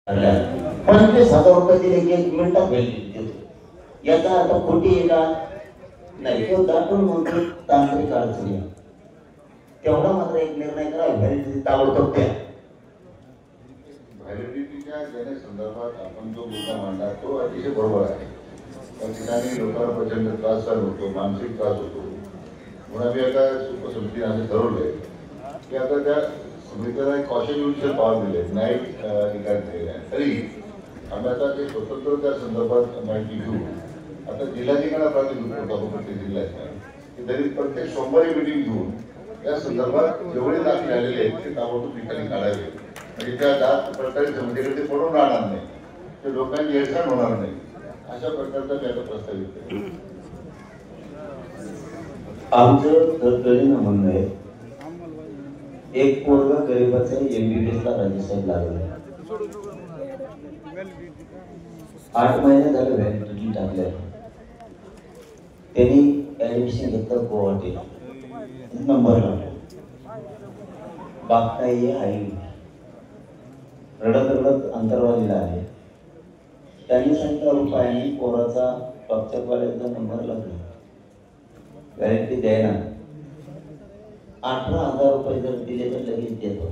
₹25,000 दिले की 1 मिनिटात व्हॅलिडिटी देतो। याचा अर्थ खोटी आहे का? नाही, तो दाटून म्हणतो तांत्रिक अडचणी। तेवढा मात्र एक निर्णय करा, व्हॅलिडिटी ताबडतोब द्या। व्हॅलिडिटीच्या देण्यासंदर्भात आपण जो मुद्दा मांडला तो अतिशय बरोबर आहे। त्या ठिकाणी लोकांना प्रचंड त्रास होतो, मानसिक त्रास होतो। म्हणून आम्ही आता उपसमितीने असं ठरवलंय की आता त्या समितीला एक कॉशन युनिशल पावर दिले, न्यायिक अधिकार दिलेले आहे। तरी आम्ही आता ते स्वतंत्र त्या संदर्भात माहिती घेऊ। आता जिल्हाधिकाऱ्यांना प्रातिनिधिक करतो प्रत्येक जिल्ह्यात की तरी प्रत्येक सोमवारी मीटिंग घेऊन या संदर्भात जेवढे दाखले आलेले आहेत ते ताबडतोब ठिकाणी काढावे, म्हणजे त्या दात प्रकारे समितीकडे ते पडून राहणार नाही, ते लोकांची हेळसांड होणार नाही, अशा प्रकारचा मी आता प्रस्तावित केला। आमचं तत्कालीन म्हणणं आहे, एक पोरगा गरीबाचा MBBS ला राजेसाहेब लागला, 8 महिने झाले व्हॅलिडिटी टाकल्या, त्यांनी ऍडमिशन घेतलं गुवाहाटीला, नंबर लागला, बागता ये आई रडत रडत अंतरवालीला आले। त्यांनी सांगितलं रुपयाने पोराचा टॉपच्या कॉलेजचा नंबर लागला, व्हॅलिडिटी द्यायला 18,000 रुपये जर दिले तर लगेच देतो।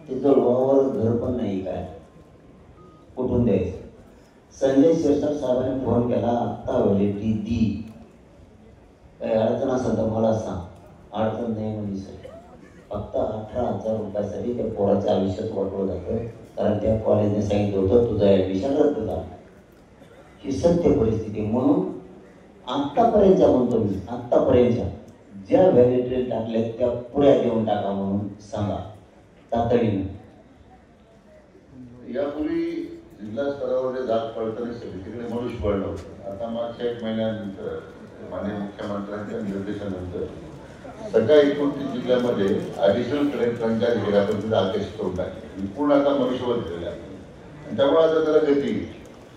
ते जवळवर घर पण नाही, काय कुठून द्यायचं? संजय शिरसाट साहेबांनी फोन केला, आत्ता व्हॅलिडिटी दी, काही अडचण असेल तर मला सांग। अडचण नाही म्हणजे सर, फक्त 18,000 रुपयासाठी त्या पोराच्या आयुष्यात वाटवलं जातं, कारण त्या कॉलेजने सांगितलं होतं तुझं ऍडमिशन रद्द झालं। ही सत्य परिस्थिती। म्हणून आत्तापर्यंतच्या म्हणतो मी, आत्तापर्यंतच्या ज्या व्हॅलिडिटी टाकल्या त्या पुऱ्या देऊन टाका म्हणून सांगा तातडीने। यापूर्वी जिल्हा स्तरावर जे जात पडताना समितीकडे मनुष्यबळ होतं। आता मागच्या 1 महिन्यानंतर माननीय मुख्यमंत्र्यांच्या निर्देशानंतर सगळ्या 29 जिल्ह्यामध्ये ॲडिशनल कलेक्टरांच्या अधिकाऱ्यापर्यंत आदेश करून टाकले, पूर्ण आता मनुष्यबळ दिलेलं आहे, आणि त्यामुळे आता त्याला गती येईल।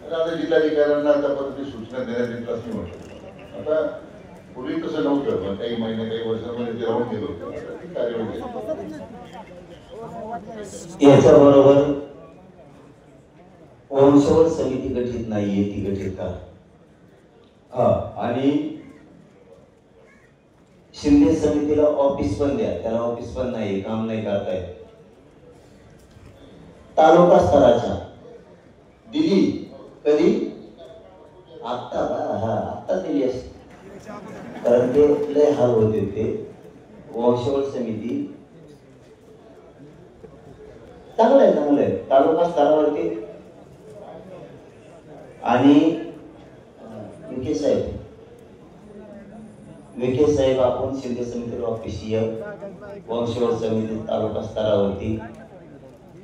आता जिल्हाधिकाऱ्यांना त्या पद्धतीने सूचना देण्यात येतील असं मी म्हणतो। आता पूर्वी तसं नव्हतं, पण काही महिने काही वर्षांमध्ये ते राहून गेलो होतं, कार्यवाही याच्या बरोबर वंशवळ समिती गठीत नाहीये, ती गठीत करा। आणि शिंदे समितीला ऑफिस पण द्या, त्याला ऑफिस पण नाही, काम नाही करता येत। तालुका स्तराच्या दिली कधी? आता आता दिली असते, कारण ते लय हाल होते ते। वंशवळ समिती चांगलंय तालुका स्तरावरती। आणि विखे साहेब आपण शिंदे समितीला ऑफिशियल, वंशवळ समिती तालुका स्तरावरती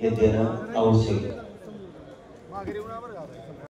हे देणं आवश्यक आहे।